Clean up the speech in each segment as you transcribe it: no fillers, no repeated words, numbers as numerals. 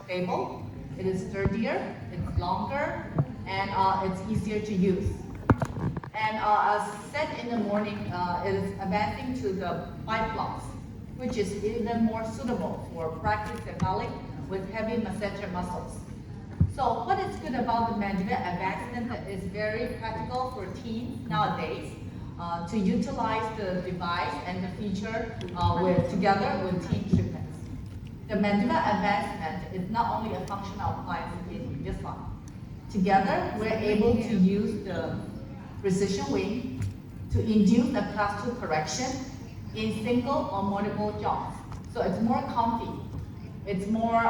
stable, it is sturdier, it's longer, and it's easier to use. And as said in the morning, it is advancing to the biblocks, which is even more suitable for brachycephalic with heavy masseter muscles. So what is good about the mandibular advancement that is very practical for teens nowadays to utilize the device and the feature together with teen treatments. The mandibular advancement is not only a functional appliance in this one. Together, we're able to use the precision wing to induce the class 2 correction in single or multiple jaws. So it's more comfy. It's more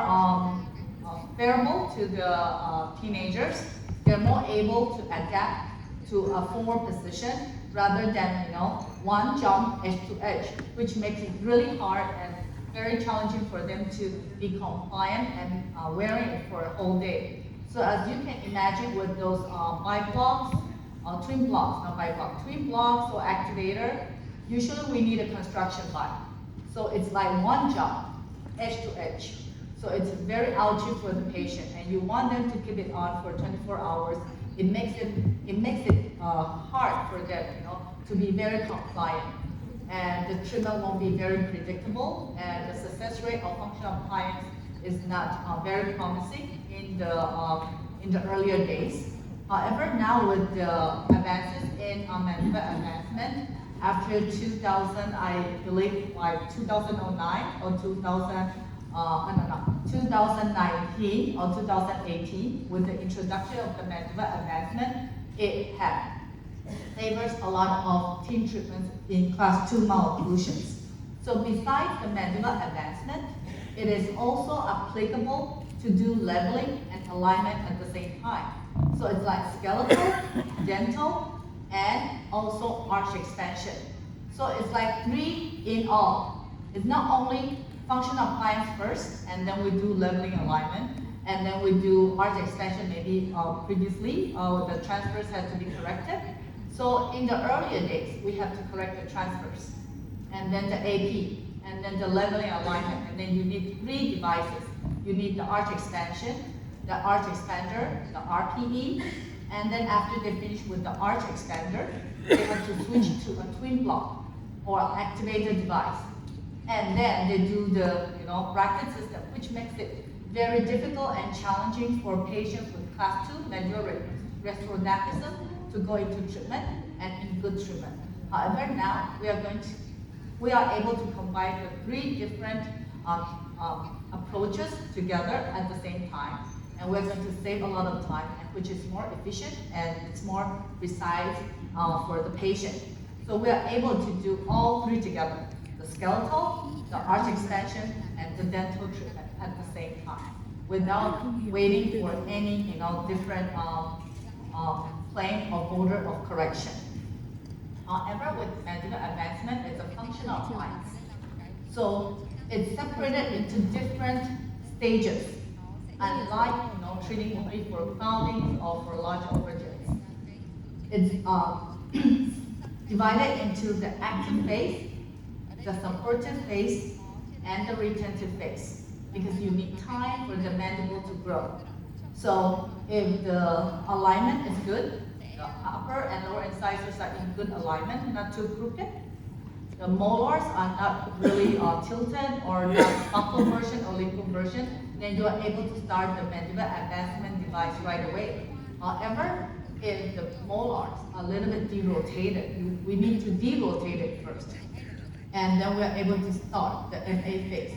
favorable to the teenagers. They're more able to adapt to a forward position rather than one jump edge to edge, which makes it really hard and very challenging for them to be compliant and wearing it for a whole day. So as you can imagine with those biblocks, twin blocks, not biblocks, twin blocks or activator, usually we need a construction line. So it's like one jump, edge to edge. So it's very ouchy for the patient, and you want them to keep it on for 24 hours. It makes it hard for them, to be very compliant. And the treatment won't be very predictable, and the success rate of functional appliance is not very promising in the earlier days. However, now with the advances in mandibular advancement, after 2000, I believe like 2009 or 2019 or 2018, with the introduction of the mandibular advancement, it favors a lot of teen treatments in class 2 malocclusions. So besides the mandibular advancement, it is also applicable to do leveling and alignment at the same time. So it's like skeletal, dental, and also arch expansion. So it's like 3 in all. It's not only functional appliance first, and then we do leveling alignment, and then we do arch expansion. Maybe previously the transfers had to be corrected. So in the earlier days, we have to correct the transfers, and then the AP, and then the leveling alignment, and then you need 3 devices. You need the arch expansion, the arch expander, the RPE, and then after they finish with the arch expander, they have to switch to a twin block or activated device. And then they do the bracket system, which makes it very difficult and challenging for patients with class 2 mandibular restorative to go into treatment and in good treatment. However, now we are able to combine the 3 different approaches together at the same time, and we're going to save a lot of time, which is more efficient and it's more precise for the patient. So we are able to do all 3 together: the skeletal, the arch expansion, and the dental treatment at the same time, without waiting for any different plane or border of correction. However, with mandibular advancement, it's a functional appliance. So it's separated into different stages, unlike treating only for foundings or for large overjets. It's divided into the active phase, the supportive phase, and the retentive phase, because you need time for the mandible to grow. So if the alignment is good, the upper and lower incisors are in good alignment, not too crooked, the molars are not really tilted or not buccal version or lingual version, then you are able to start the mandibular advancement device right away. However, if the molars are a little bit derotated, we need to derotate it first. And then we are able to start the MA phase.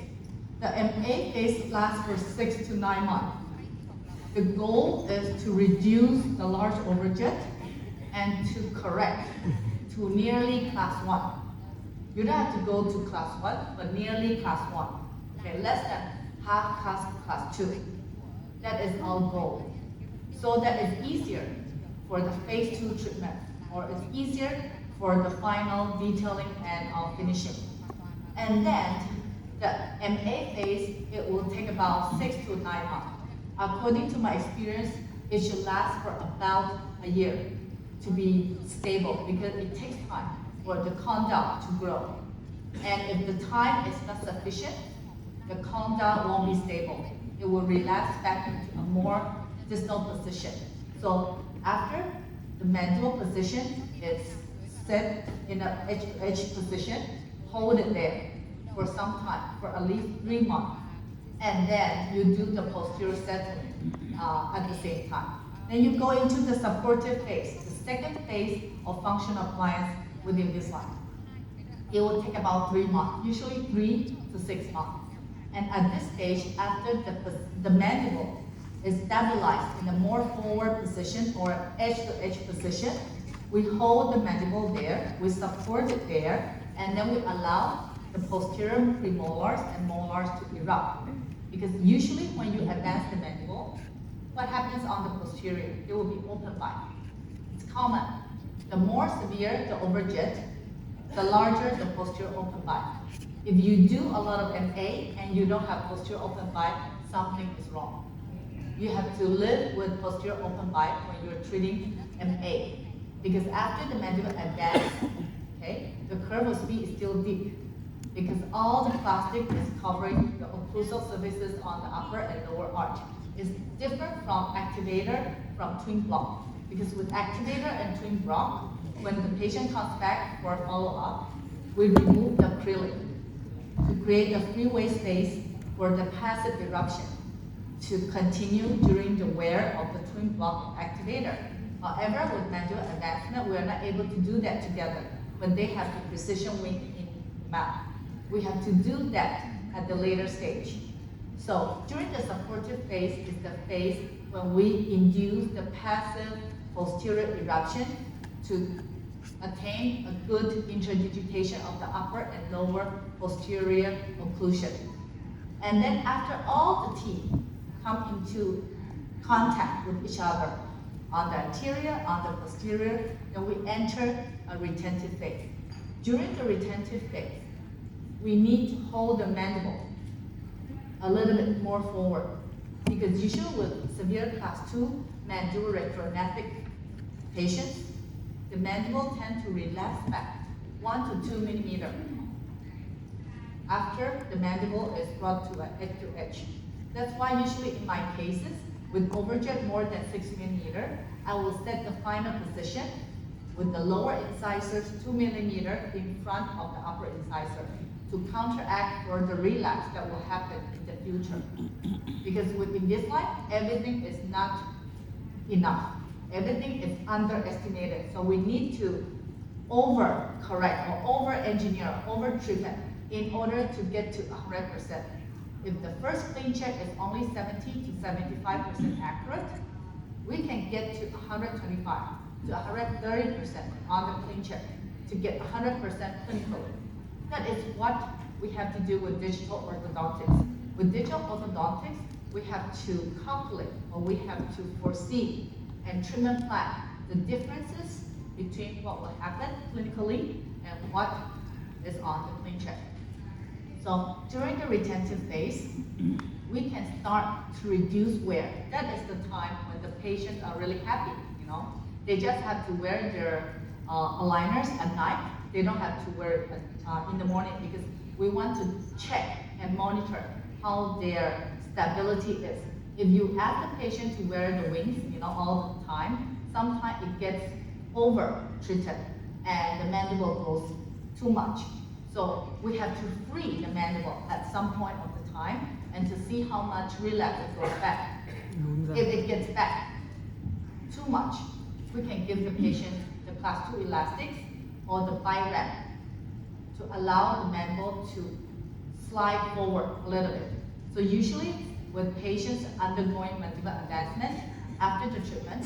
The MA phase lasts for 6 to 9 months. The goal is to reduce the large overjet and to correct to nearly class 1. You don't have to go to class 1, but nearly class 1. Okay, less than half class 2. That is our goal. So that is easier for the phase 2 treatment, or it's easier for the final detailing and finishing. And then the MA phase, it will take about 6 to 9 months. According to my experience, it should last for about a year to be stable, because it takes time for the condyle to grow. And if the time is not sufficient, the condyle won't be stable. it will relax back into a more distal position. So after the mandible position is set in an edge-to-edge position, hold it there for some time, for at least 3 months. And then you do the posterior settling at the same time. Then you go into the supportive phase, the second phase of functional appliance with Invisalign. It will take about 3 months, usually 3 to 6 months. And at this stage, after the mandible is stabilized in a more forward position or edge-to-edge position, we hold the mandible there, we support it there, and then we allow the posterior premolars and molars to erupt. Because usually when you advance the mandible, what happens on the posterior? It will be open bite. It's common. The more severe the overjet, the larger the posterior open bite. If you do a lot of MA and you don't have posterior open bite, something is wrong. You have to live with posterior open bite when you're treating MA. Because after the mandible advances, okay, the curve of speed is still deep. Because all the plastic is covering the occlusal surfaces on the upper and lower arch. It's different from activator from twin block. Because with activator and twin block, when the patient comes back for a follow-up, we remove the acrylic to create a freeway space for the passive eruption to continue during the wear of the twin block activator. However, with mandible advancement, we are not able to do that together when they have the precision wing in mouth. We have to do that at the later stage. So during the supportive phase is the phase when we induce the passive posterior eruption to attain a good interdigitation of the upper and lower posterior occlusion. And then after all the teeth come into contact with each other on the anterior, on the posterior, then we enter a retentive phase. During the retentive phase, we need to hold the mandible a little bit more forward because usually with severe class 2 mandibuloretronathic patients, the mandible tend to relax back 1 to 2 millimeters after the mandible is brought to an edge-to-edge. That's why usually in my cases, with overjet more than 6 millimeters, I will set the final position with the lower incisors 2 millimeters in front of the upper incisor to counteract for the relapse that will happen in the future. Because with Invisalign, everything is not enough. Everything is underestimated. So we need to over-correct or over-engineer, over-treatment in order to get to 100%. If the first clean check is only 70 to 75% accurate, we can get to 125 to 130% on the clean check to get 100% clinically. That is what we have to do with digital orthodontics. With digital orthodontics, we have to calculate or we have to foresee and treatment plan the differences between what will happen clinically and what is on the clean check. So during the retentive phase, we can start to reduce wear. That is the time when the patients are really happy, you know. They just have to wear their aligners at night. They don't have to wear it in the morning because we want to check and monitor how their stability is. If you ask the patient to wear the wings, you know, all the time, sometimes it gets over-treated and the mandible grows too much. So we have to free the mandible at some point of the time and to see how much relapse it goes back. If it gets back too much, we can give the patient the class 2 elastics or the BiRAP to allow the mandible to slide forward a little bit. So usually with patients undergoing mandibular advancement, after the treatment,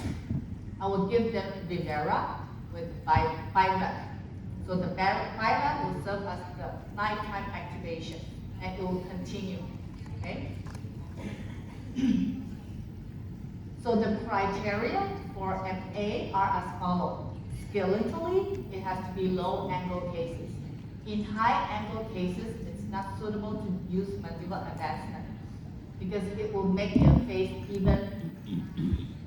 I will give them Vivera with BiRAP. So the BiRAP will serve as the nighttime activation and it will continue, okay? So the criteria for MA are as follows. Skeletally, it has to be low angle cases. In high angle cases, it's not suitable to use mandibular advancement because it will make their face even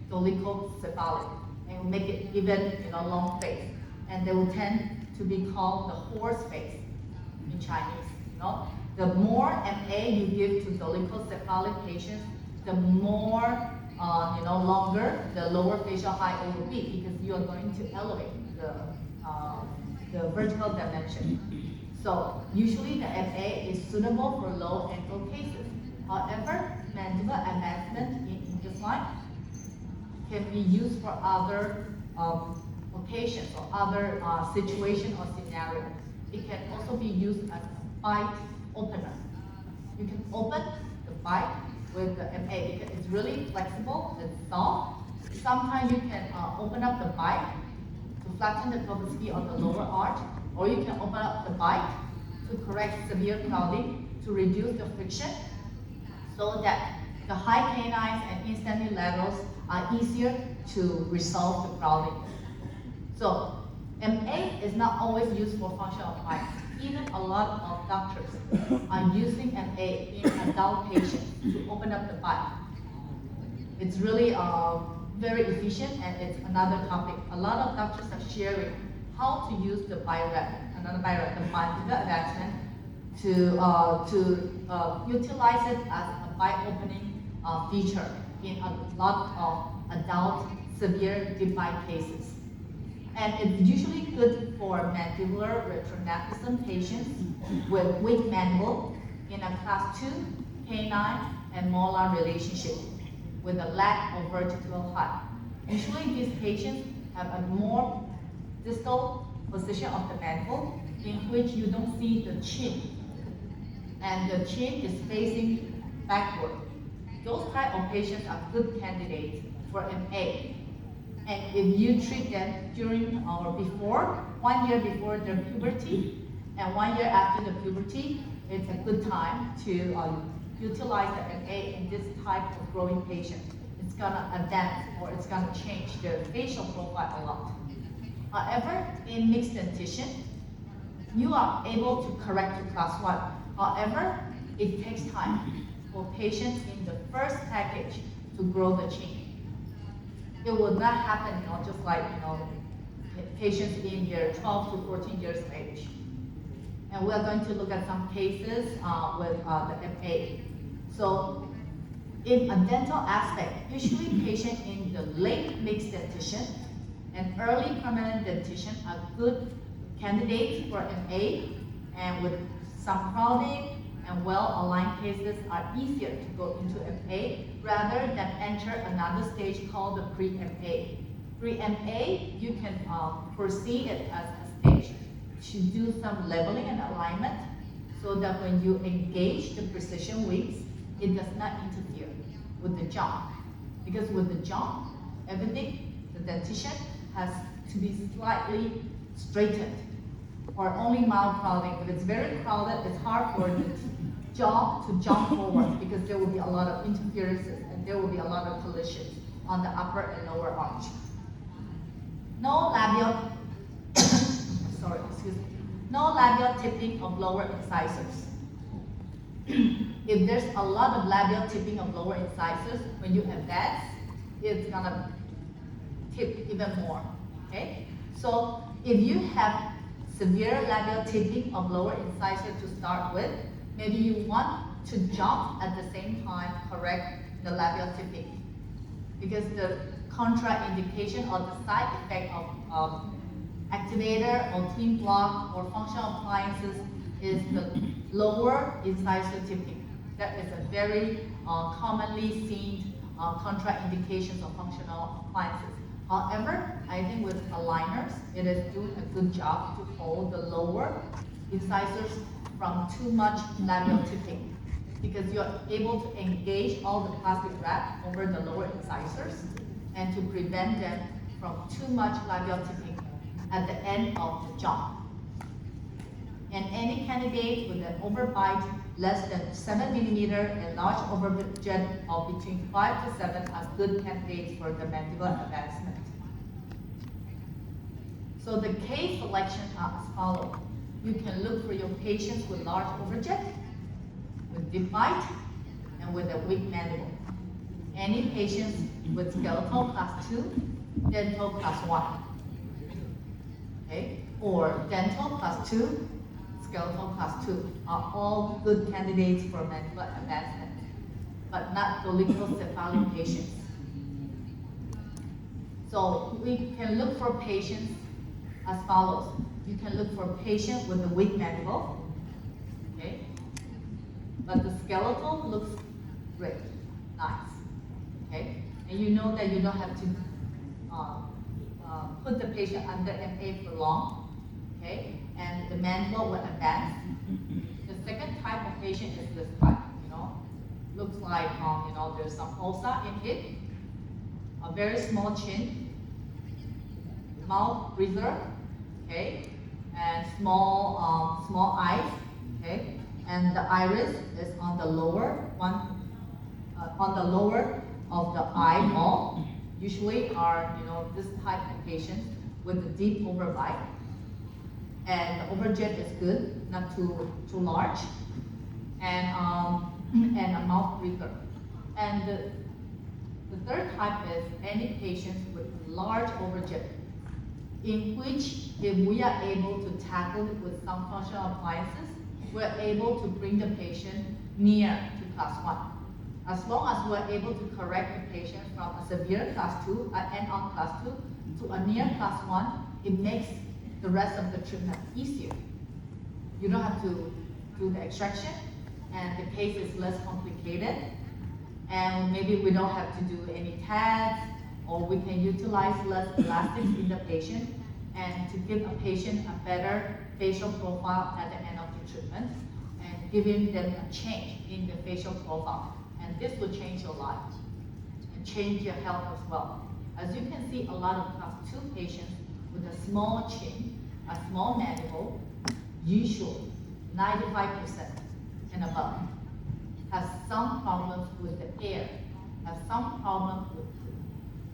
dolichocephalic and will make it even long face. And they will tend to be called the horse face in Chinese. The more MA you give to dolichocephalic patients, the more longer the lower facial height it will be, because you are going to elevate the vertical dimension. So usually the MA is suitable for low ankle cases. However, mandible advancement in Invisalign can be used for other occasions or other situations or scenarios. It can also be used as a bite opener. You can open the bite with the MA because it's really flexible and soft. Sometimes you can open up the bite to flatten the pelvic of the lower arch, or you can open up the bite to correct severe crowding to reduce the friction, so that the high canines and instantly laterals are easier to resolve the crowding. So MA is not always used for functional appliance. Even a lot of doctors are using MA in adult patients to open up the bite. It's really very efficient, and it's another topic. A lot of doctors are sharing how to use the BiRep, the mandible advancement, to utilize it as a bite opening feature in a lot of adult severe deep bite cases. And it's usually good for mandibular retrognathusum patients with weak mandible in a class 2 canine and molar relationship with a lack of vertical height. Usually these patients have a more distal position of the mandible in which you don't see the chin, and the chin is facing backward. Those type of patients are good candidates for MA. And if you treat them during or before, 1 year before their puberty and 1 year after the puberty, it's a good time to utilize the MA in this type of growing patient. It's gonna adapt, or it's gonna change their facial profile a lot. However, in mixed dentition, you are able to correct to class 1. However, it takes time for patients in the first package to grow the chin. It will not happen, just like, patients in their 12 to 14 years of age. And we are going to look at some cases with the MA. So, in a dental aspect, usually patients in the late mixed dentition and early permanent dentition are good candidates for MA, and with some crowding and well-aligned cases are easier to go into MA rather than enter another stage called the pre-MA. Pre-MA, you can foresee it as a stage to do some leveling and alignment, so that when you engage the precision wings, it does not interfere with the jaw. Because with the jaw, everything, the dentition has to be slightly straightened, or only mild crowding. If it's very crowded, it's hard for the jaw to jump forward, because there will be a lot of interferences and there will be a lot of collisions on the upper and lower arch. No labial, no labial tipping of lower incisors. If there's a lot of labial tipping of lower incisors, when you advance, it's gonna tip even more, okay? So if you have severe labial tipping of lower incisor to start with, maybe you want to jump at the same time, correct the labial tipping. Because the contraindication or the side effect of activator or twin block or functional appliances is the lower incisor tipping. That is a very commonly seen contraindications of functional appliances. However, I think with aligners, it is doing a good job to hold the lower incisors from too much labial tipping, because you're able to engage all the plastic wrap over the lower incisors and to prevent them from too much labial tipping at the end of the jaw. And any candidate with an overbite less than 7 millimeter and large overjet of between 5 to 7 are good candidates for the mandibular advancement. So the case selection are as follows. You can look for your patients with large overjet, with deep bite, and with a weak mandible. Any patients with skeletal class 2, dental class 1. Okay? Or dental class 2, skeletal class 2 are all good candidates for mandibular advancement. but not dolichocephalic patients. So we can look for patients as follows. You can look for a patient with a weak mandible, okay? But the skeletal looks great, nice, okay? And you know that you don't have to put the patient under MA for long, okay? And the mandible will advance. The second type of patient is this type, looks like, there's some ulcer in it, a very small chin, mouth breather, okay, and small eyes, okay, and the iris is on the lower of the eyeball. Usually are this type of patients with a deep overbite, and the overjet is good, not too large, and a mouth breather. And the third type is any patients with large overjet, in which if we are able to tackle it with some functional appliances, we're able to bring the patient near to class 1. As long as we're able to correct the patient from a severe class 2, and on class 2 to a near class 1, it makes the rest of the treatment easier. You don't have to do the extraction, and the case is less complicated, and maybe we don't have to do any TADs, or we can utilize less elastics in the patient, and to give a patient a better facial profile at the end of the treatment, and giving them a change in the facial profile. And this will change your life and change your health as well. As you can see, a lot of class 2 patients with a small chin, a small mandible, usually 95% and above, have some problems with the air, have some problems with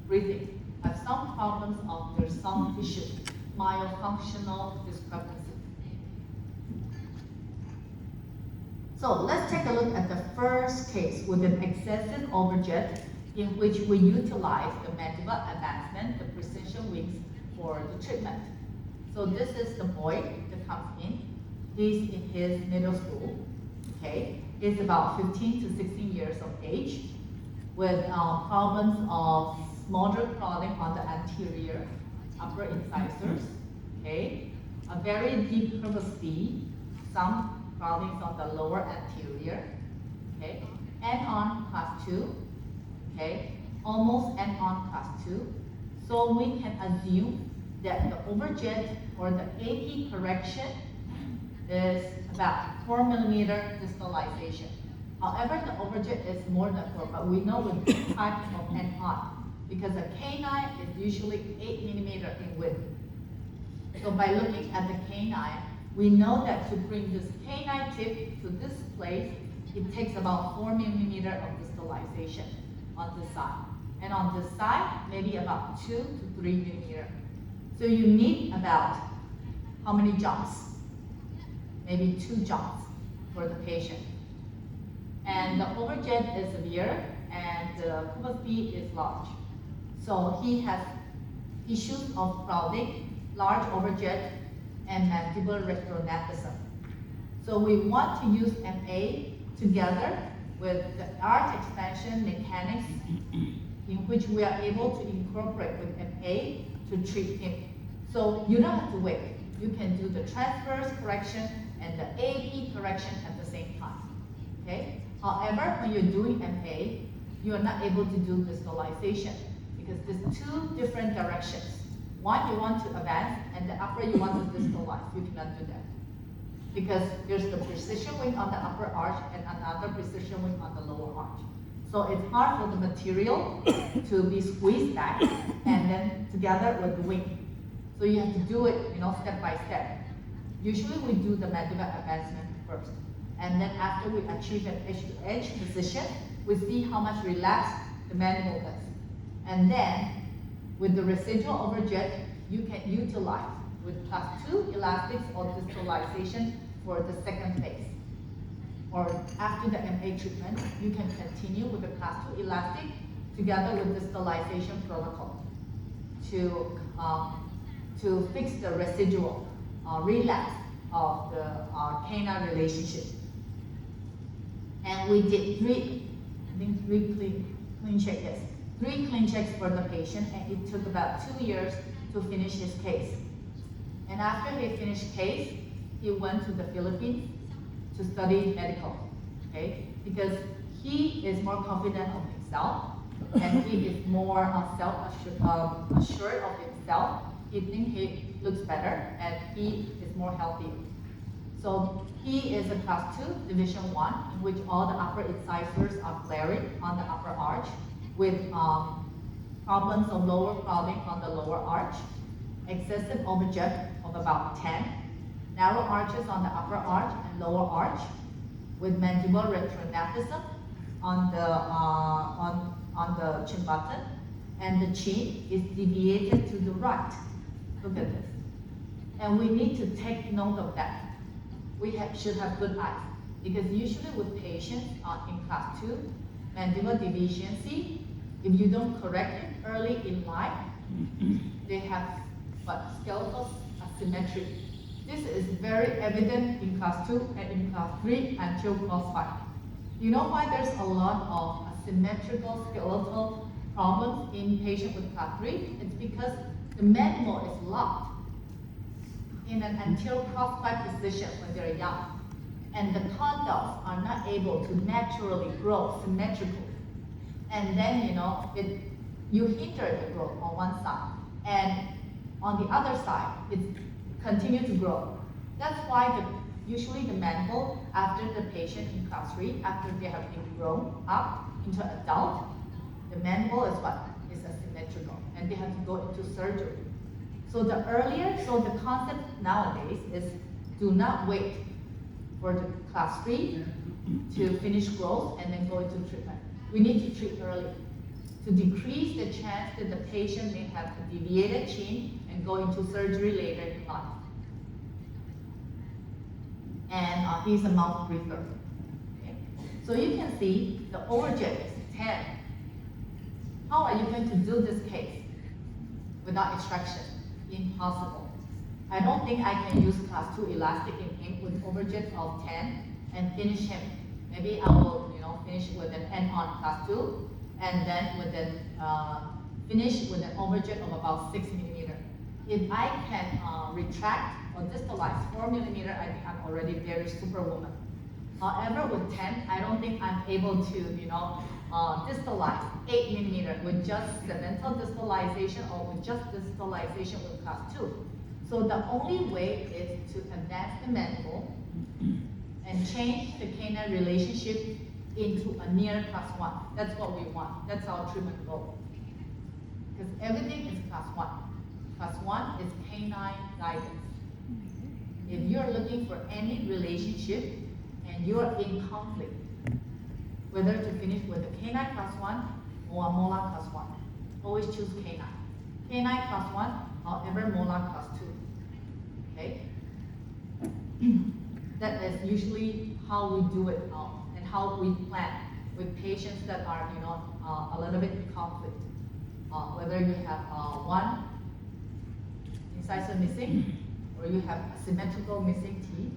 breathing, have some problems of their soft tissue, myofunctional discrepancy. So let's take a look at the first case with an excessive overjet, in which we utilize the mandible advancement, the precision wings, for the treatment. So this is the boy that comes in. He's in his middle school, okay? He's about 15 to 16 years of age, with problems of moderate crawling on the anterior upper incisors, okay? A very deep curvosity, some crawlings on the lower anterior, okay? And on class 2, okay? Almost and on class 2. So we can assume that the overjet or the AP correction is about 4 millimeter distalization. However, the overjet is more than 4, but we know with this type of NI, because a canine is usually 8 millimeter in width. So by looking at the canine, we know that to bring this canine tip to this place, it takes about 4 millimeter of distalization on this side. And on this side, maybe about 2 to 3 millimeter. So you need about how many jumps? Maybe 2 jumps for the patient. And the overjet is severe, and the curvosity is large. So he has issues of crowding, large overjet, and mandibular retronephrism. So we want to use MA together with the arch expansion mechanics, in which we are able to incorporate with MA to treat him. So you don't have to wait. You can do the transverse correction and the AP correction at the same time, okay? However, when you're doing MA, you are not able to do distalization, because there's 2 different directions. One, you want to advance, and the upper you want to distalize. You cannot do that, because there's the precision wing on the upper arch and another precision wing on the lower arch. So it's hard for the material to be squeezed back and then together with the wing. So you have to do it, step by step. Usually we do the mandibular advancement first, and then after we achieve an edge-to-edge position, we see how much relaxed the mandible is. And then with the residual overjet, you can utilize with class 2 elastics or distalization for the second phase. Or after the MA treatment, you can continue with the class 2 elastic together with distalization protocol to fix the residual relapse of the canine relationship. And we did 3 I think 3 clean check, yes. 3 clean checks for the patient, and it took about 2 years to finish his case. And after he finished case, he went to the Philippines to study medical, okay? Because he is more confident of himself, and he is more assured of himself. He thinks he looks better, and he is more healthy. So he is a class 2, division 1, in which all the upper incisors are flaring on the upper arch with problems of lower crowding on the lower arch, excessive overjet of about 10, narrow arches on the upper arch and lower arch with mandibular retronephrism on the chin button, and the chin is deviated to the right. Look at this. And we need to take note of that. We should have good eyes, because usually with patients in class 2, mandibular deficiency, if you don't correct it early in life, they have skeletal asymmetry. This is very evident in class 2 and in class 3 until class 5. You know why there's a lot of asymmetrical skeletal problems in patients with class 3? It's because the mandible is locked in an anterior cross-back position when they're young, and the condyles are not able to naturally grow symmetrically. And then, you hinder the growth on one side, and on the other side, it continues to grow. That's why usually the mandible, after the patient in class 3, after they have been grown up into adult, the mandible is asymmetrical, and they have to go into surgery. So the concept nowadays is do not wait for the class 3 to finish growth and then go into treatment. We need to treat early to decrease the chance that the patient may have a deviated chin and go into surgery later in life. And he's a mouth breather. Okay? So you can see the overjet is 10. How are you going to do this case without extraction? Impossible. I don't think I can use class 2 elastic in him with overjet of 10 and finish him. Maybe I will finish with an end on class 2 and then with finish with an overjet of about 6 millimeter. If I can retract or distalize 4 millimeter, I think I'm already very superwoman. However, with 10, I don't think I'm able to distalize 8 millimeter with just segmental distalization or with just distalization with class 2. So the only way is to advance the mandible and change the canine relationship into a near class 1. That's what we want. That's our treatment goal. Because everything is class 1. Class 1 is canine guidance. If you're looking for any relationship and you're in conflict, whether to finish with a canine class 1 or a molar class 1, always choose canine. Canine class 1, however, molar class 2. Okay? That is usually how we do it and how we plan with patients that are, a little bit in conflict. Whether you have one incisor missing, or you have asymmetrical missing teeth,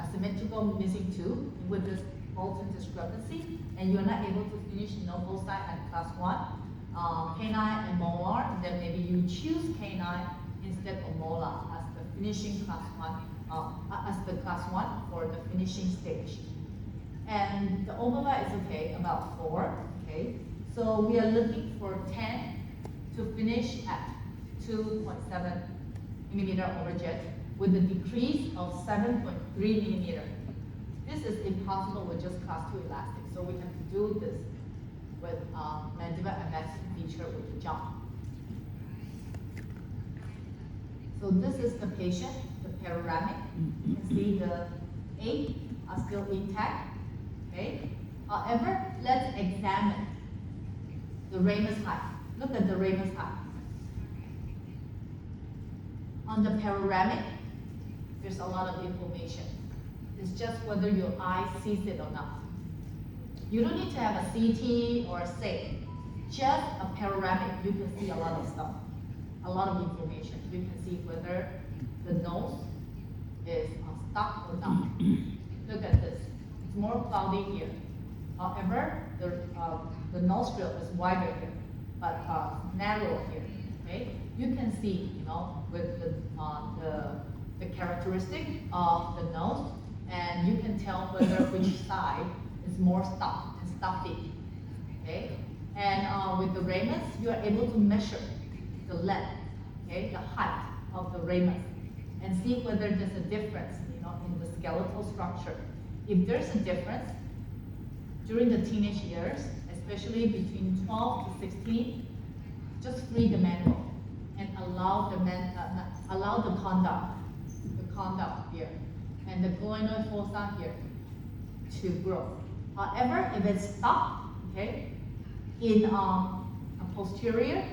asymmetrical missing tooth with this Bolton discrepancy, and you're not able to finish both sides at class 1, canine and molar, then maybe you choose canine instead of molar as the finishing class 1, as the class 1 for the finishing stage. And the overlap is okay, about 4, okay? So we are looking for 10 to finish at 2.7 millimeter overjet with a decrease of 7.3 millimeter. This is impossible with just class 2 elastic, so we have to do this with mandibular advancing feature with the jump. So this is the patient, the panoramic. You can see the 8 are still intact. Okay. However, let's examine the ramus height. Look at the ramus height. On the panoramic, there's a lot of information. It's just whether your eye sees it or not. You don't need to have a CT or a SAFE. Just a panoramic, you can see a lot of stuff, a lot of information. You can see whether the nose is stuck or not. Look at this. It's more cloudy here. However, the nostril is wider here, but narrow here. Okay, you can see, with the characteristic of the nose, and you can tell whether which side is more stuffed and stuffy. Okay, and with the ramus, you are able to measure the length, okay, the height of the ramus, and see whether there's a difference, in the skeletal structure. If there's a difference during the teenage years, especially between 12 to 16, just free the mandible and allow the condyle here and the glenoid fossa here to grow. However, if it's stuck, okay, in a posterior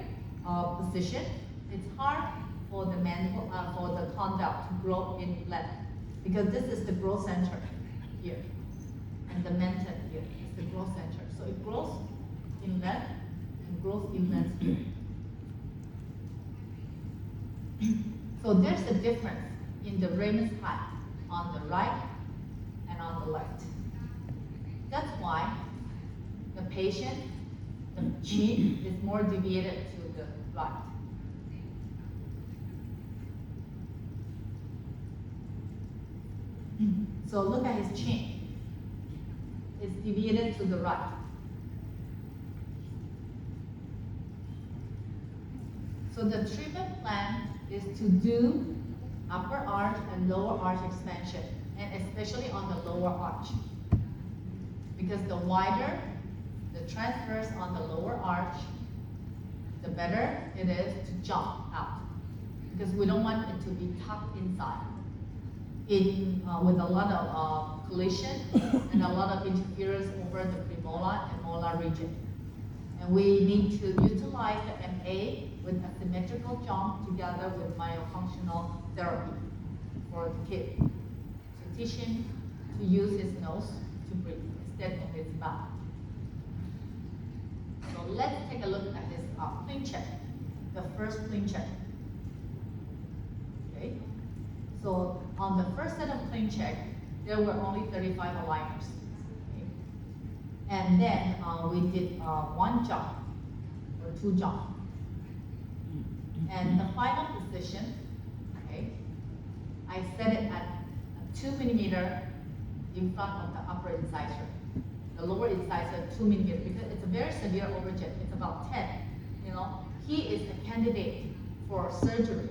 position, it's hard for the mandible, for the condyle to grow in length, because this is the growth center here, and the menton here is the growth center. So it grows in length and grows in length here. So there's a difference in the ramus height on the right and on the left. That's why the patient, the chin is more deviated to the right. So look at his chin. It's deviated to the right. So the treatment plan is to do upper arch and lower arch expansion, and especially on the lower arch. Because the wider the transverse on the lower arch, the better it is to jump out. Because we don't want it to be tucked inside. With a lot of collision and a lot of interference over the premolar and molar region. And we need to utilize the MA with a symmetrical jump together with myofunctional therapy for the kid. So teach him to use his nose to breathe instead of his mouth. So let's take a look at this clean check, the first clean check. Okay. So on the first set of clean check, there were only 35 aligners. Okay. And then we did one jump or two jumps. And the final position, okay, I set it at 2 millimeter in front of the upper incisor. The lower incisor 2 millimeter, because it's a very severe overjet. It's about 10. He is a candidate for surgery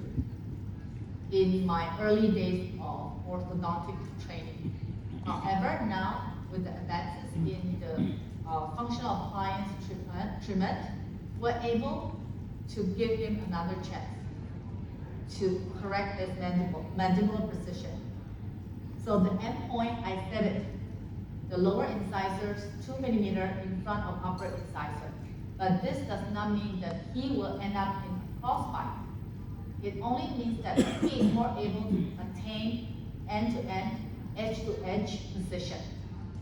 in my early days of orthodontic training. However, now with the advances in the functional appliance treatment, we're able to give him another chance to correct his mandibular precision. So the end point, I set it, the lower incisors 2 millimeter in front of upper incisor. But this does not mean that he will end up in crossbite. It only means that he is more able to attain end-to-end, edge-to-edge position.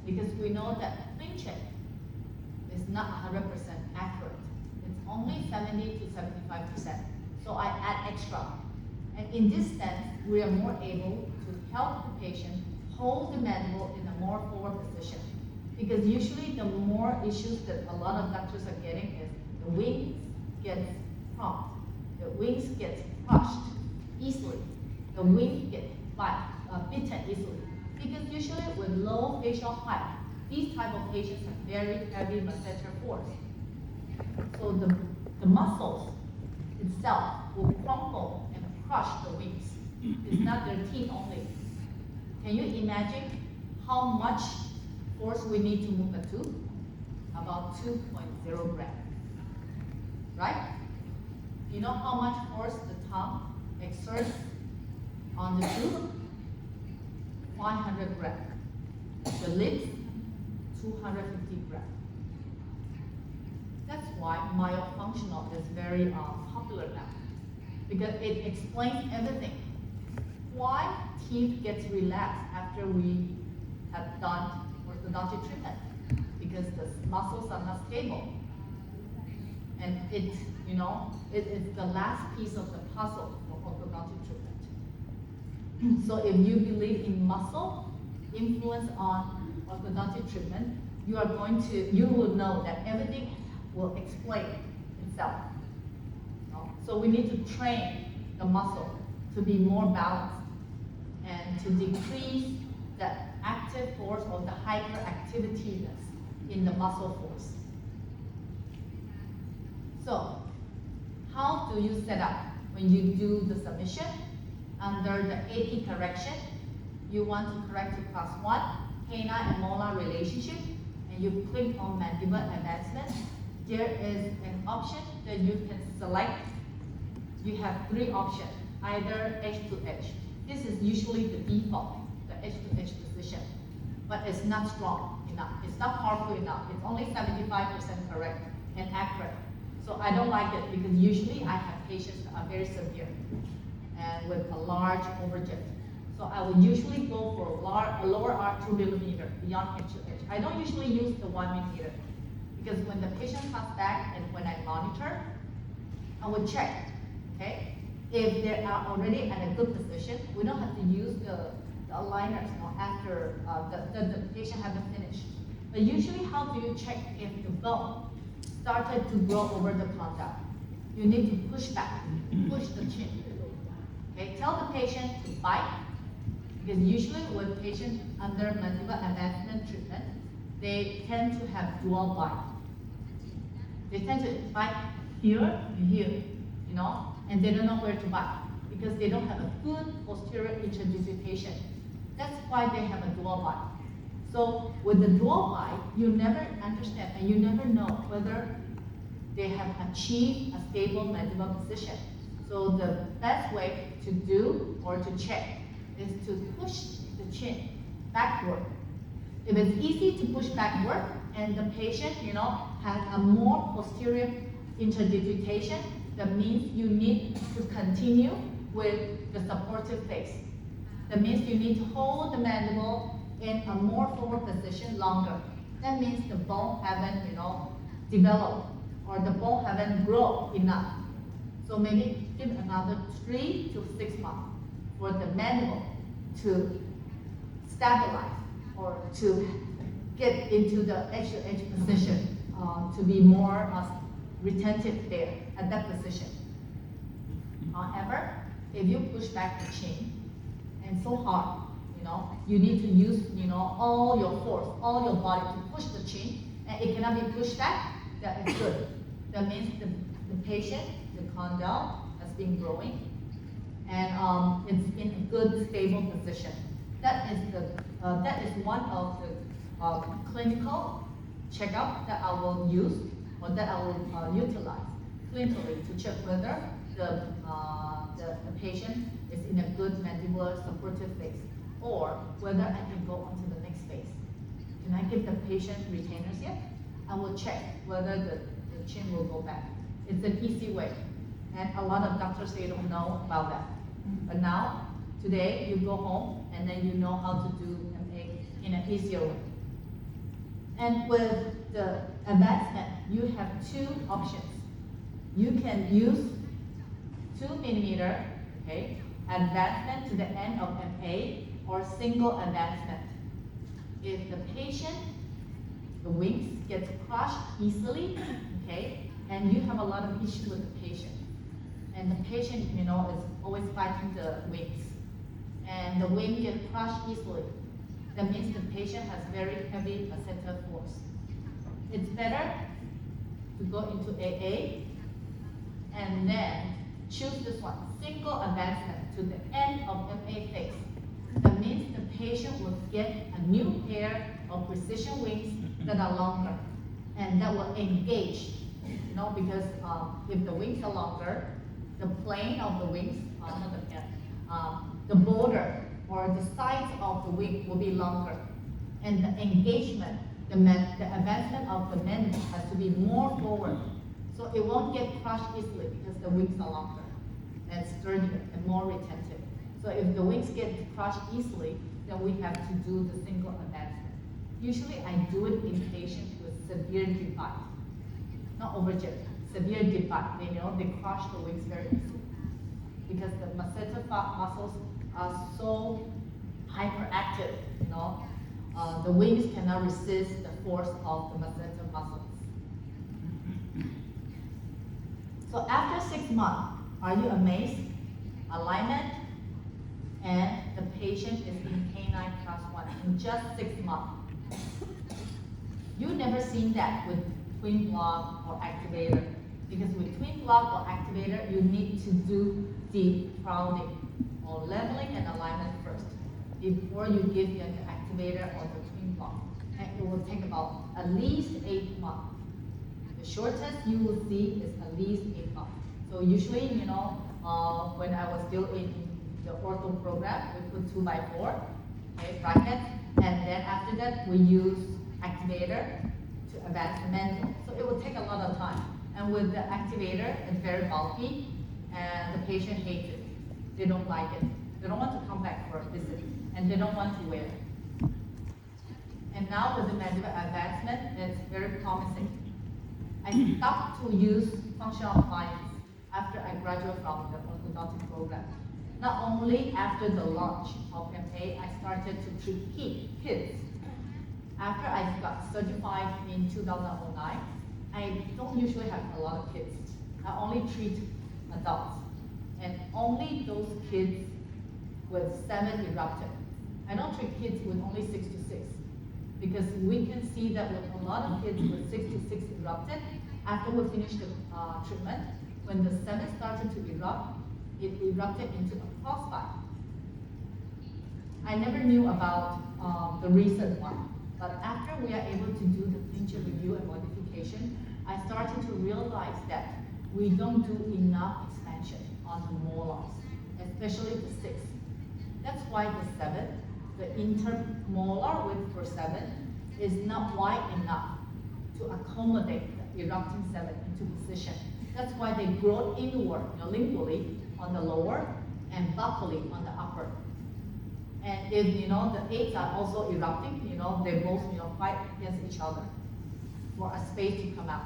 Because we know that clean check is not 100% accurate. It's only 70 to 75%. So I add extra. And in this sense, we are more able to help the patient hold the mandible in a more forward position. Because usually the more issues that a lot of doctors are getting is the wings get cramped, the wings get crushed easily, the wings get bitten easily. Because usually with low facial height, these type of patients have very heavy masseter force. So the muscles itself will crumple and crush the wings. It's not their teeth only. Can you imagine how much force we need to move a tooth? About 2.0 grams, right? You know how much force the tongue exerts on the tooth? 500 grams. The lips, 250 grams. That's why myofunctional is very popular now, because it explains everything. Why teeth gets relapsed after we have done orthodontic treatment? Because the muscles are not stable, and it is the last piece of the puzzle for orthodontic treatment. So if you believe in muscle influence on orthodontic treatment, you will know that everything will explain itself. So we need to train the muscle to be more balanced and to decrease the active force or the hyperactivitiness in the muscle force. So, how do you set up when you do the submission? Under the AP correction, you want to correct to class 1, canine and molar relationship, and you click on mandible advancement. There is an option that you can select. You have 3 options, either edge to edge. This is usually the default, the edge to edge position, but it's not strong enough. It's not powerful enough. It's only 75% correct and accurate. So I don't like it because usually I have patients that are very severe and with a large overjet. So I would usually go for a lower arc 2 millimeter beyond edge to edge. I don't usually use the 1 millimeter because when the patient comes back and when I monitor, I would check, okay? If they are already at a good position, we don't have to use the aligners after the patient hasn't finished. But usually, how do you check if the bone started to grow over the condyle? You need to push back, push the chin. Okay, tell the patient to bite, because usually with patients under mandible advancement treatment, they tend to have dual bite. They tend to bite here and here, and they don't know where to bite because they don't have a good posterior interdigitation. That's why they have a dual bite. So with the dual bite, you never understand and you never know whether they have achieved a stable mandible position. So the best way to do or to check is to push the chin backward. If it's easy to push backward and the patient, has a more posterior interdigitation, that means you need to continue with the supportive face. That means you need to hold the mandible in a more forward position longer. That means the bone haven't, developed or the bone haven't grown enough. So maybe give another 3 to 6 months for the mandible to stabilize or to get into the edge-to-edge position, to be more retentive there at that position. However, if you push back the chin and so hard, you need to use, all your force, all your body to push the chin, and it cannot be pushed back, that is good. That means the patient, the condyle has been growing, and it's in a good, stable position. That is one of the clinical checkup that I will use or that I will utilize clinically to check whether the patient is in a good mandibular supportive phase, or whether I can go on to the next phase. Can I give the patient retainers yet? I will check whether the chin will go back. It's an easy way, and a lot of doctors, they don't know about that. But now, today, you go home, and then you know how to do MA in an easier way. And with the advancement, you have 2 options. You can use 2 millimeter, okay, advancement to the end of MA, or single advancement. If the patient, the wings get crushed easily, okay, and you have a lot of issue with the patient, and the patient, is always fighting the wings, and the wing gets crushed easily, that means the patient has very heavy placental force. It's better to go into AA and then choose this one, single advancement to the end of MA phase. That means the patient will get a new pair of precision wings that are longer and that will engage, because if the wings are longer, the plane of the wings, the border or the sides of the wing will be longer, and the engagement, the advancement of the mandible has to be more forward, so it won't get crushed easily because the wings are longer and sturdier and more retentive. So if the wings get crushed easily, then we have to do the single advancement. Usually I do it in patients with severe deep bite, not overjet, severe deep bite. They crush the wings very easily because the masseter muscles are so hyperactive, the wings cannot resist the force of the masseter muscles. So after 6 months, are you amazed? Alignment, and the patient is in canine class 1 in just 6 months. You never seen that with twin block or activator, because with twin block or activator, you need to do the grounding or leveling and alignment first before you give them the activator or the twin block. And it will take about at least 8 months. The shortest you will see is at least 8 months. So usually, when I was still in the ortho program, we put 2x4, okay, brackets, and then after that we use activator to advance the mandible. So it will take a lot of time. And with the activator, it's very bulky, and the patient hates it. They don't like it. They don't want to come back for a visit, and they don't want to wear it. And now with the mandible advancement, it's very promising. I stopped to use functional appliance after I graduated from the orthodontic program. Not only after the launch of MA, I started to treat kids. After I got certified in 2009, I don't usually have a lot of kids. I only treat adults, and only those kids with 7 erupted. I don't treat kids with only 6 to 6, because we can see that with a lot of kids with 6 to 6 erupted, after we finish the treatment, when the 7 started to erupt, it erupted into a crossbite. I never knew about the reason why, but after we are able to do the clincher review and modification, I started to realize that we don't do enough expansion on the molars, especially the 6. That's why the 7, the intermolar width for 7, is not wide enough to accommodate the erupting 7 into position. That's why they grow inward, lingually on the lower and buccally on the upper. And if the 8s are also erupting, they both fight against each other for a space to come out.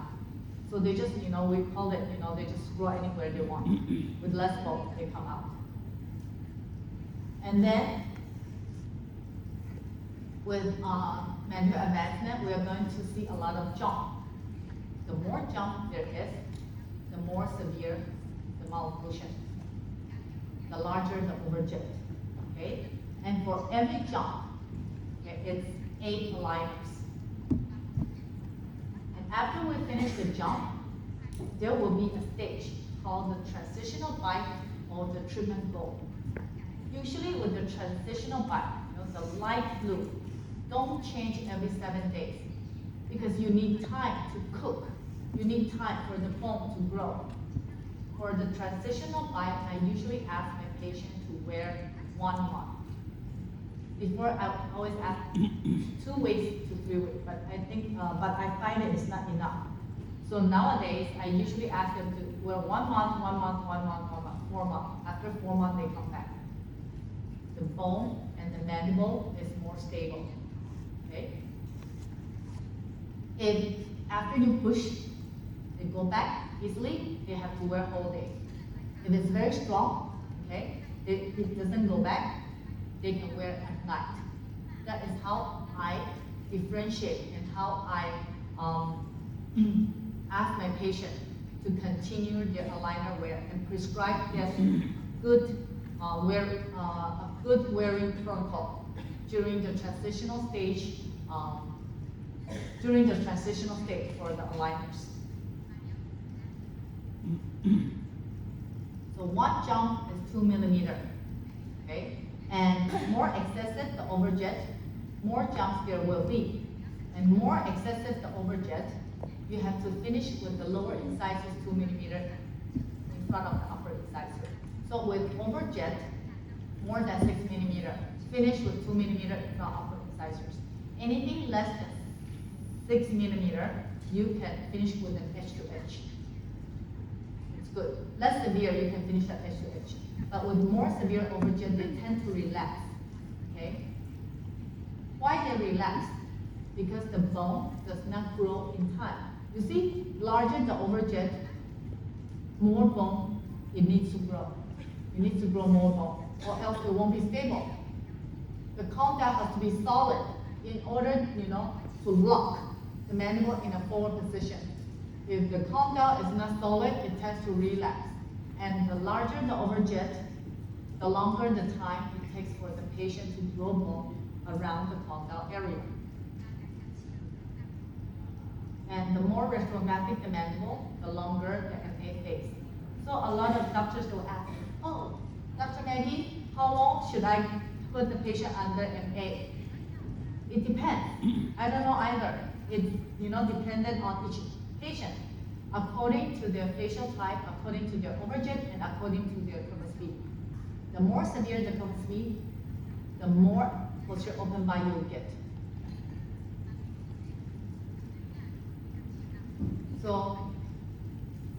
So they just, we call it, they just grow anywhere they want. With less bulk, they come out. And then with mandible advancement, we are going to see a lot of jump. The more jump there is, the more severe the malocclusion, the larger the overjet, okay? And for every jump, okay, it's 8 aligners. And after we finish the jump, there will be a stage called the transitional bite or the treatment goal. Usually with the transitional bite, the light blue, don't change every 7 days, because you need time to cook. You need time for the bone to grow. For the transitional bite, I usually ask my patient to wear 1 month. Before, I always ask 2 weeks to 3 weeks, but I find it is not enough. So nowadays, I usually ask them to wear 1 month, 1 month, 1 month, 1 month, 4 months. After 4 months, they come back. The bone and the mandible is more stable, okay? If after you push, they go back easily, they have to wear whole day. If it's very strong, okay, it doesn't go back, they can wear at night. That is how I differentiate and how I ask my patient to continue their aligner wear and prescribe them good a good wearing protocol during the transitional stage for the aligners. So 1 jump is 2 millimeters, okay? And more excessive the overjet, more jumps there will be. And more excessive the overjet, you have to finish with the lower incisors 2 millimeters in front of the upper incisor. So with overjet, more than 6 millimeters, finish with 2 millimeters in front of upper incisors. Anything less than 6 millimeters, you can finish with an edge to edge. It's good. Less severe, you can finish that edge to edge. But with more severe overjet, they tend to relapse, okay? Why they relapse? Because the bone does not grow in time. You see, larger the overjet, more bone it needs to grow. It needs to grow more bone, or else it won't be stable. The condyle has to be solid. in order, to lock the mandible in a forward position. If the condyle is not solid, it tends to relapse. And the larger the overjet, the longer the time it takes for the patient to grow bone around the condyle area. And the more retrographic the mandible, the longer the MA phase. So a lot of doctors will ask, oh, Dr. Maggie, how long should I put the patient under MA? It depends. I don't know either. It's dependent on each patient, according to their facial type, according to their overjet, and according to their curve speed. The more severe the curve speed, the more posterior open bite you'll get. So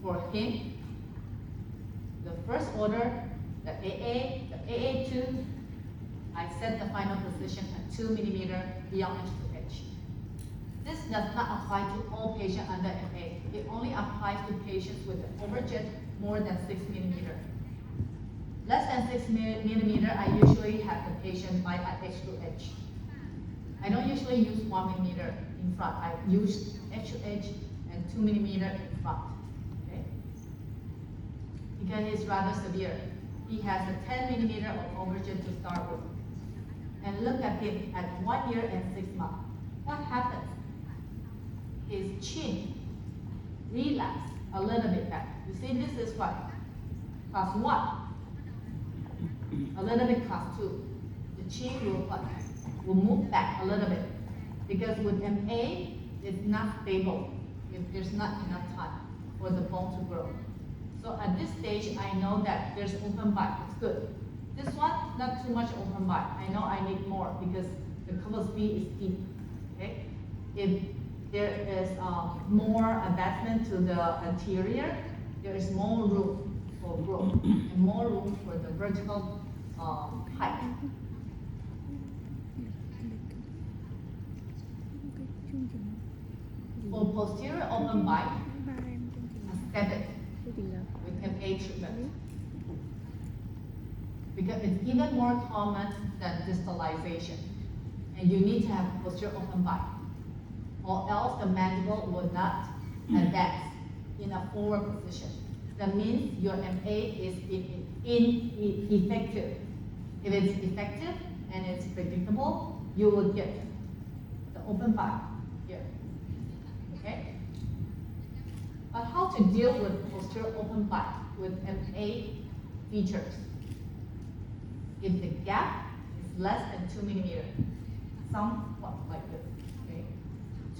for him, the first order, the AA2, I set the final position at 2 millimeter beyond edge to edge. This does not apply to all patients under MA. It only applies to patients with an overjet more than 6 millimeter. Less than 6 millimeter, I usually have the patient bite at edge to edge. I don't usually use 1 millimeter in front. I use edge to edge and 2 millimeter in front. Okay? Because it's rather severe. He has a 10 millimeter of overjet to start with. And look at him at 1 year and 6 months. What happens? His chin relapses a little bit back. You see, this is what? Class 1. A little bit class 2. The chin will move back a little bit. Because with MA, it's not stable if there's not enough time for the bone to grow. So at this stage, I know that there's open bite. It's good. This one, not too much open bite. I know I need more because the curve speed is deep. Okay? If there is more advancement to the anterior, there is more room for growth and more room for the vertical height. For posterior open bite, accept it with MA treatment. Because it's even more common than distalization. And you need to have posterior open bite, or else the mandible will not advance in a forward position. That means your MA is ineffective. If it's effective and it's predictable, you will get the open bite here. Okay? But how to deal with posterior open bite with MA features? If the gap is less than 2 millimeter, somewhat like this, okay?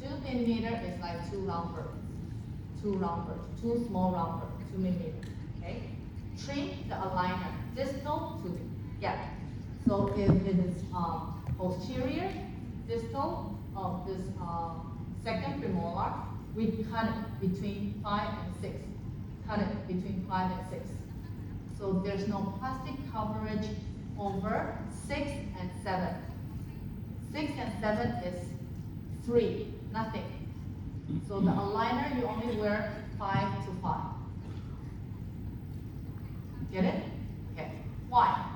2 millimeter is like 2 round birds, 2 small round birds, 2 millimeter, okay? Trim the aligner distal to the gap. So if it is posterior, distal of this second premolar, we cut it between 5 and 6. Cut it between 5 and 6. So there's no plastic coverage over 6 and 7. 6 and 7 is 3, nothing. So the aligner, you only wear 5 to 5. Get it? Okay. Why?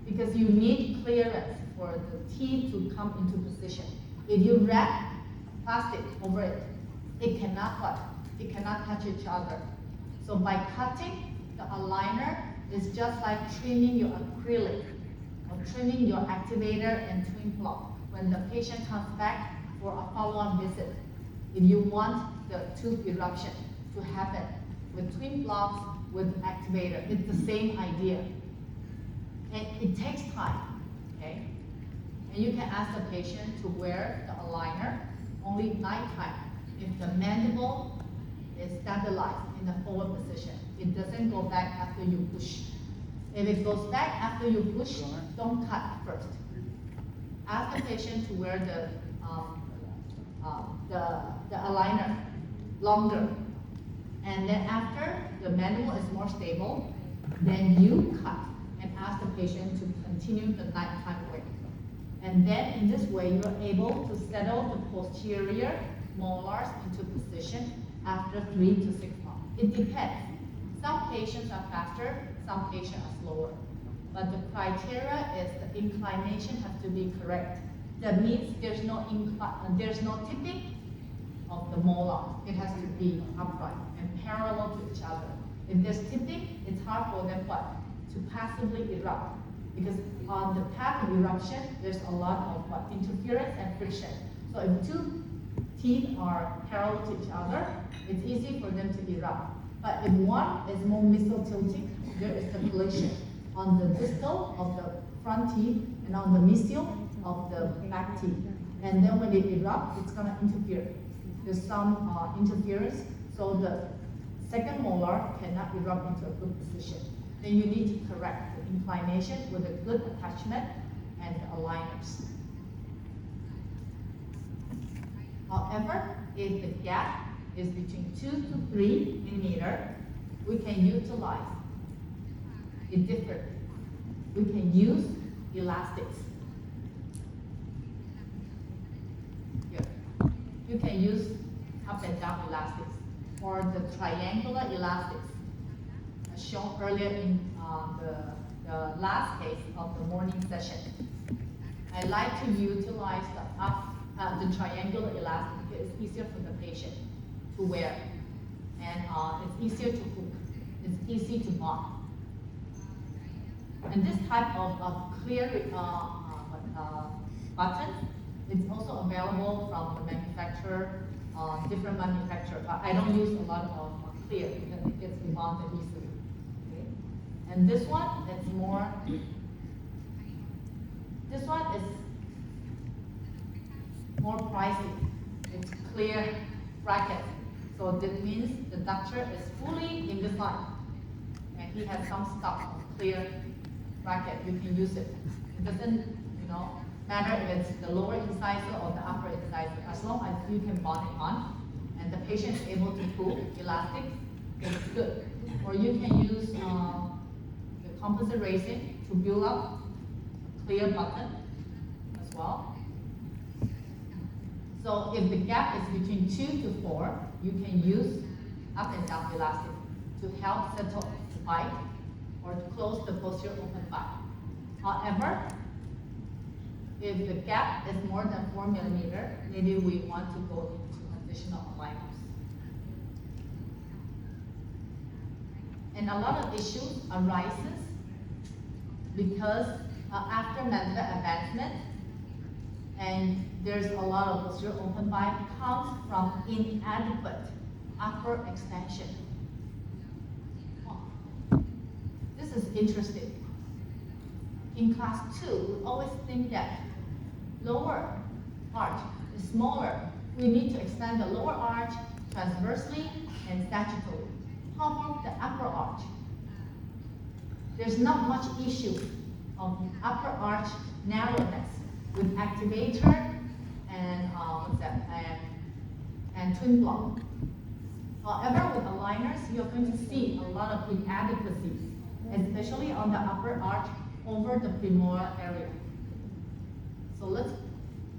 Because you need clearance for the teeth to come into position. If you wrap plastic over it, it cannot cut. It cannot touch each other. So by cutting the aligner, it's just like trimming your acrylic or trimming your activator and twin block when the patient comes back for a follow-on visit. If you want the tooth eruption to happen with twin blocks, with activator, it's the same idea. And it takes time, okay? And you can ask the patient to wear the aligner only nighttime if the mandible is stabilized in the forward position. It doesn't go back after you push. If it goes back after you push, don't cut first. Ask the patient to wear the aligner longer. And then after the mandible is more stable, then you cut and ask the patient to continue the nighttime way. And then in this way, you're able to settle the posterior molars into position after 3 to 6 months. It depends. Some patients are faster, some patients are slower. But the criteria is the inclination has to be correct. That means there's no tipping of the molar. It has to be upright and parallel to each other. If there's tipping, it's hard for them to passively erupt. Because on the path of eruption, there's a lot of interference and friction. So if two teeth are parallel to each other, it's easy for them to erupt. But if one is more mesotilting, there is the collision on the distal of the front teeth and on the mesial of the back teeth. And then when it erupts, it's going to interfere. There's some interference, so the second molar cannot erupt into a good position. Then you need to correct the inclination with a good attachment and aligners. However, if the gap is between 2 to 3 millimeter, we can utilize it differently. We can use elastics. Here. You can use up and down elastics or the triangular elastics as shown earlier in the last case of the morning session. I like to utilize the triangular elastic because it's easier for the patient to wear, and it's easier to hook. It's easy to bond. And this type of clear button is also available from the manufacturer, different manufacturer. I don't use a lot of clear because it gets bonded easily. Okay? And this one is more. This one is more pricey. It's clear bracket. So that means the doctor is fully Invisalign, and he has some stock of clear bracket. You can use it. It doesn't, matter if it's the lower incisor or the upper incisor. As long as you can bond it on, and the patient is able to pull elastics, it's good. Or you can use the composite resin to build up a clear button as well. So if the gap is between 2 to 4, you can use up and down elastic to help settle the bite or to close the posterior open bite. However, if the gap is more than 4 millimeter, maybe we want to go into additional aligners. And a lot of issues arises because after mandible advancement, and there's a lot of posterior open bite comes from inadequate upper extension. This is interesting. In class 2, we always think that lower arch is smaller. We need to expand the lower arch transversely and sagittally. How about the upper arch? There's not much issue of upper arch narrowness with activator and and twin block. However, with aligners, you're going to see a lot of inadequacies, especially on the upper arch over the premolar area. So let's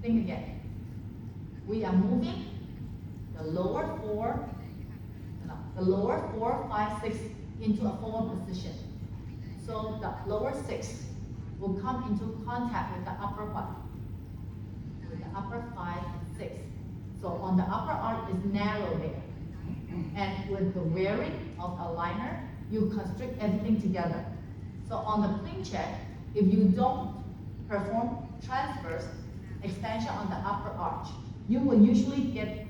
think again. We are moving the lower 4, 5, 6 into a forward position. So the lower 6 will come into contact with the upper 1, with the upper 5 and 6. So on the upper arch is narrow there. And with the wearing of aligner, you constrict everything together. So on the clean check, if you don't perform transverse extension on the upper arch, you will usually get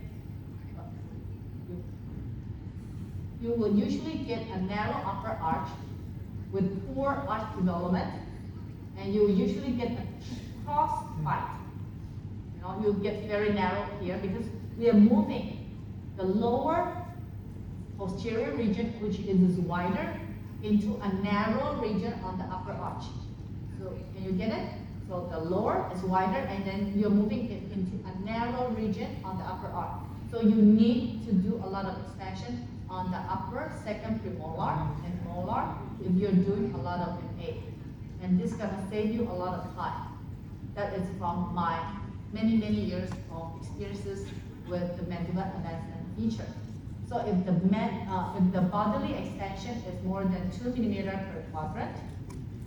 a narrow upper arch with poor arch development, and you will usually get a cross bite. You'll get very narrow here because we are moving the lower posterior region, which is wider, into a narrow region on the upper arch. So can you get it? So the lower is wider, and then you're moving it into a narrow region on the upper arch. So you need to do a lot of expansion on the upper second premolar and molar if you're doing a lot of MA. And this is going to save you a lot of time. That is from my many years of experiences with the mandibular advancement feature. So if the bodily extension is more than 2 millimeter per quadrant,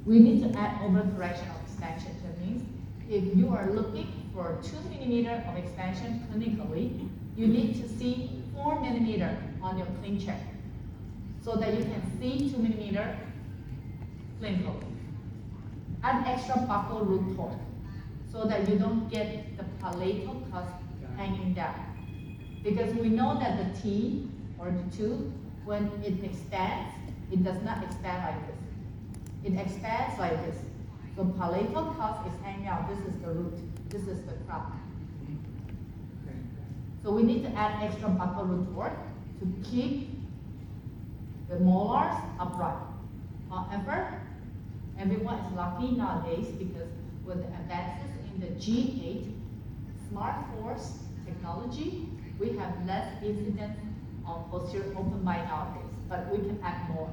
we need to add overcorrection of extension. That means if you are looking for 2 millimeter of expansion clinically, you need to see 4 millimeter on your ClinCheck so that you can see 2 millimeter clinically. Add extra buccal root torque so that you don't get the palatal cusp hanging down. Because we know that the T or the tooth, when it expands, it does not expand like this. It expands like this. So palatal cusp is hanging out. This is the root. This is the crown. So we need to add extra buccal root torque to keep the molars upright. However, everyone is lucky nowadays because with the advances in the G8 Smart Force technology, we have less incidence of posterior open bite nowadays, but we can add more.